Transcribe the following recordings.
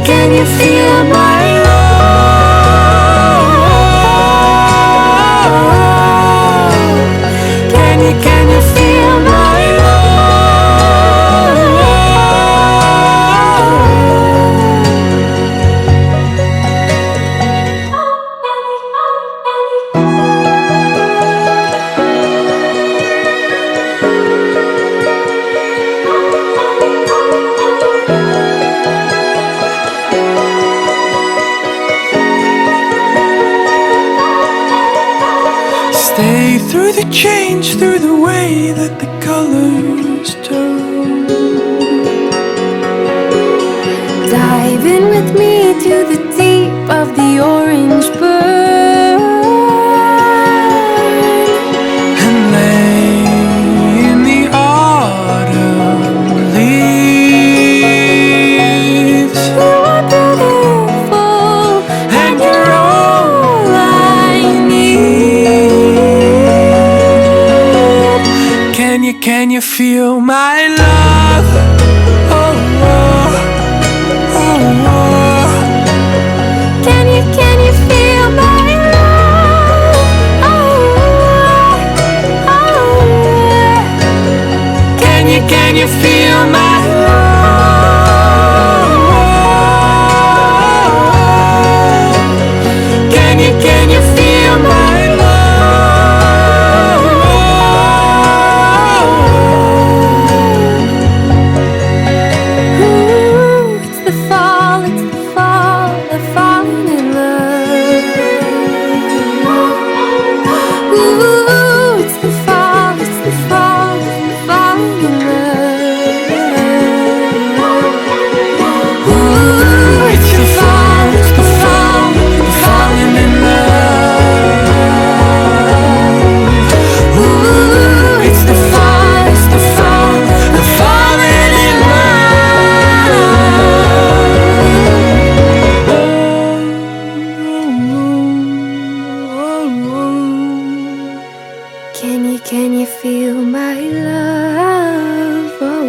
can you feel my love? Can you feel my Stay through the change, through the way that the colors turn. Dive in with me to the deep of the orange burn And lay in the autumn leaves. You are beautiful And you're all I need. Can you feel my love? Oh, oh, oh, oh. Can you feel my love? Oh, oh. Can you feel my love? Can you feel my Ooh, it's the fall, of falling in love. Ooh, it's the fall, of falling in love. Ooh, it's the fall, of falling in love. Ooh, it's the fall, of falling in love. Can you feel my love? Oh.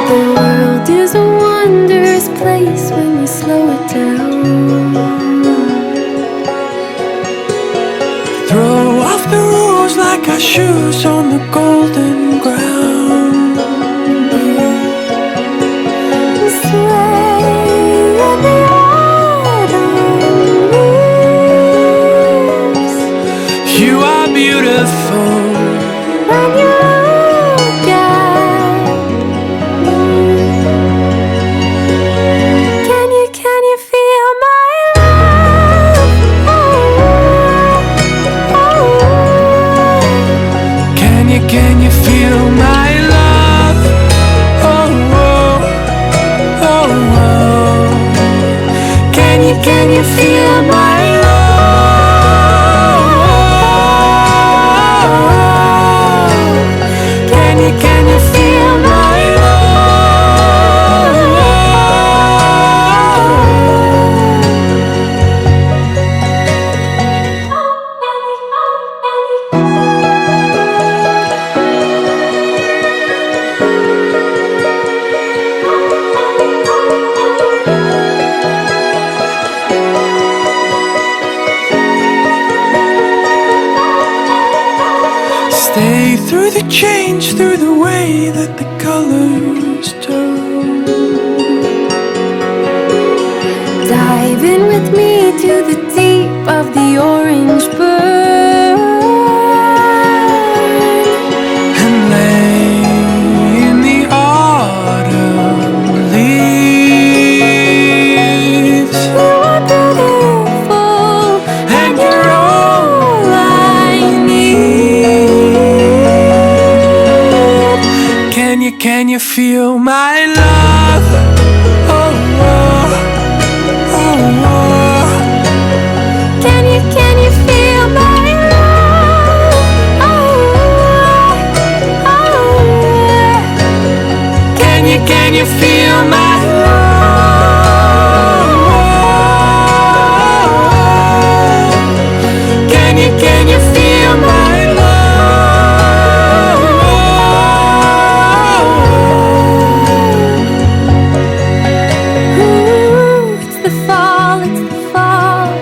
The world is a wondrous place when you slow it down. Throw off the rules like our shoes on the golden ground. Sway in the autumn leaves. You are beautiful. When you look at me, can you feel my love? Oh, oh. Can you feel my love? Oh, oh, oh, oh. Can you feel my love? Can you feel my Stay through the change, through the way that the colors turn. Dive in with me to the deep of the orange burn And lay in the autumn leaves. You are beautiful And you're all can you feel my love? Oh, oh, oh, oh. Can you feel my love? Oh, oh, oh. Can you feel my love? Can you feel my love? Ooh, it's the fall,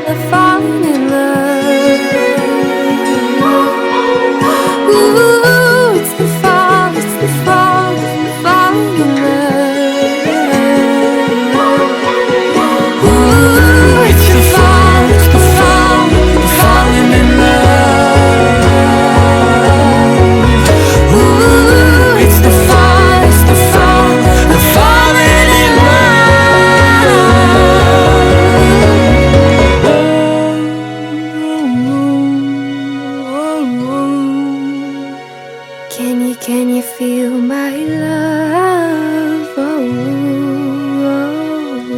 the falling in love. Ooh, it's the fall, the falling in love. Ooh, It's the fall, the falling in love. Ooh, it's the fall, the falling in love. Can you feel my love? Oh, oh, oh.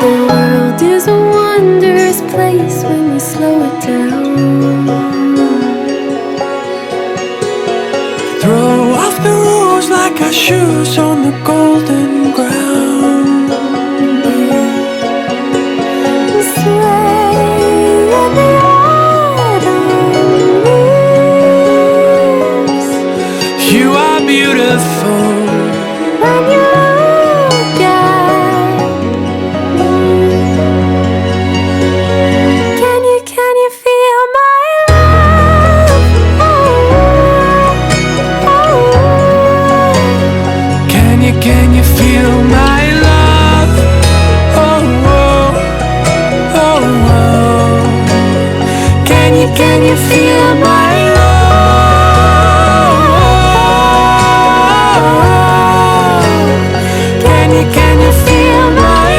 The world is a wondrous place when you slow it down. Throw off the rules like our shoes on the golden ground. Sway in the autumn leaves. You are beautiful. When you look at me, can you feel my love? Oh, oh, oh. Can you feel my love? Oh, oh, oh, oh. Can you feel my love? Can you feel my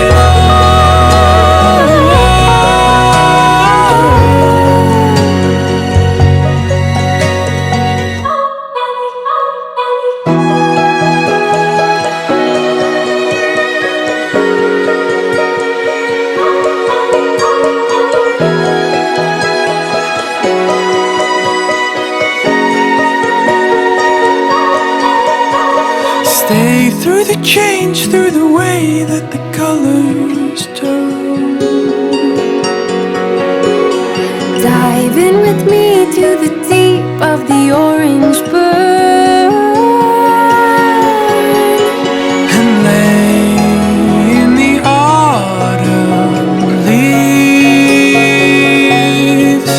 Stay through the change, through the way that the colors turn. Dive in with me to the deep of the orange burn. And lay in the autumn leaves.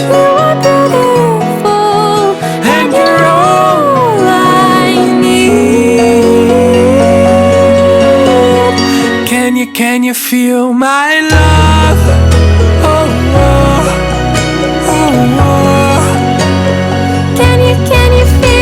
You are beautiful, And you're all I need. can you feel my love? Oh, oh, oh, oh. Can you feel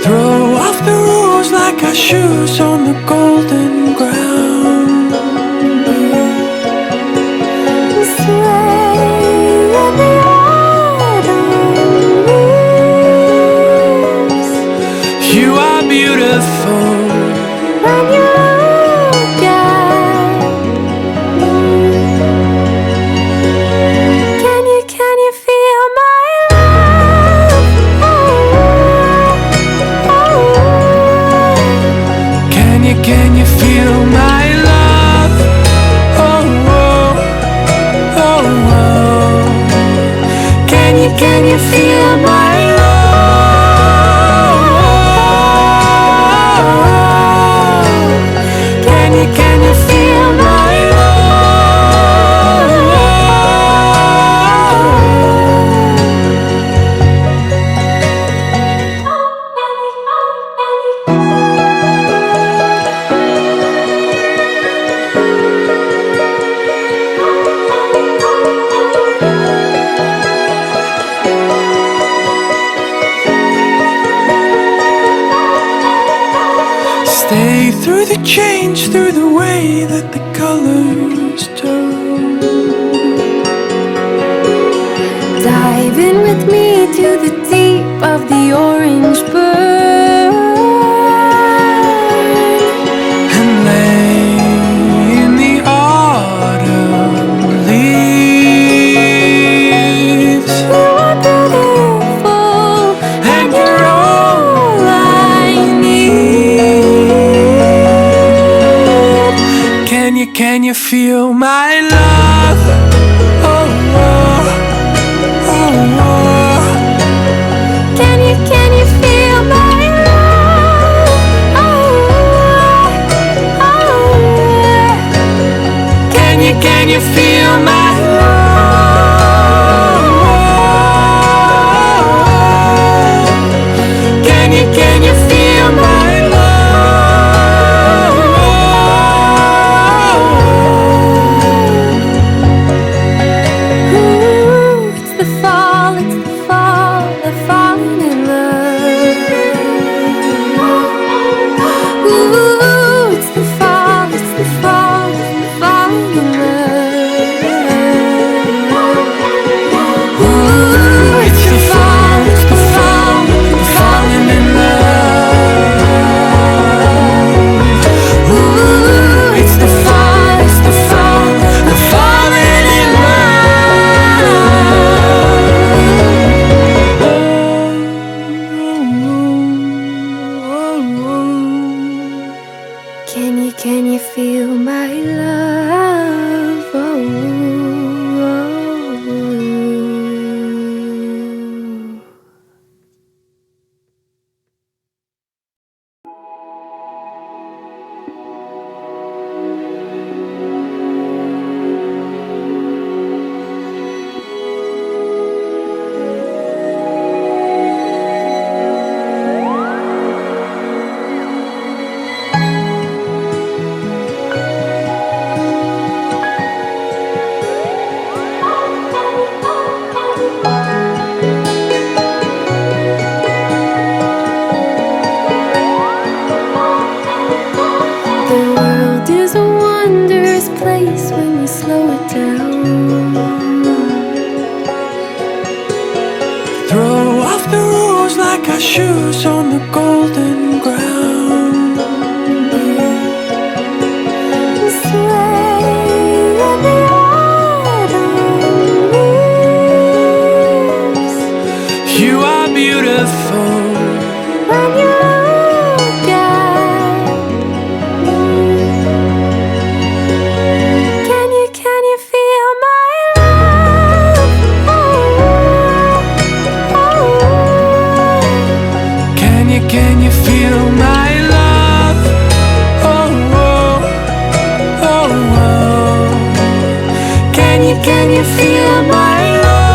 Throw off the rules like our shoes on the golden ground. Sway in the autumn leaves. You are beautiful When you look at me, can you feel my love? Can you feel my love? Oh, oh, oh, oh. Can you feel my love? Can you feel my Stay through the change, through the way that the colors turn. Dive in with me to the deep of the orange burn. And lay in the autumn leaves. You are beautiful, And you're all I need. Can you feel my love? Oh, oh, oh, oh. Can you feel my love? Can you feel my love? Can you feel my love? Ooh, it's the fall, the falling in love. Ooh, it's the fall, the falling in love. Ooh, it's the fall, the falling in love. Ooh, it's the fall, the falling in love. Can you feel my love? Oh. The world is a wondrous place when you slow it down. Throw off the rules like our shoes on the golden ground. Sway in the autumn leaves. You are beautiful When you look at me, can you feel my love? Can you feel my love? Oh, oh, oh, oh. Can you feel my love?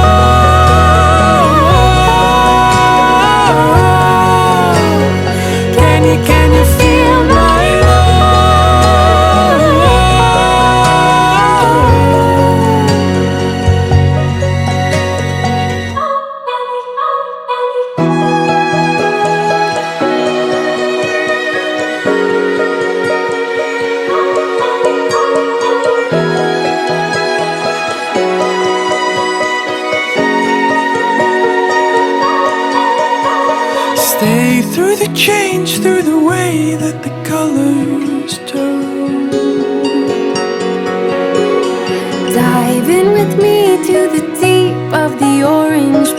Can you feel my love? change, through the way that the colors turn. Dive in with me to the deep of the orange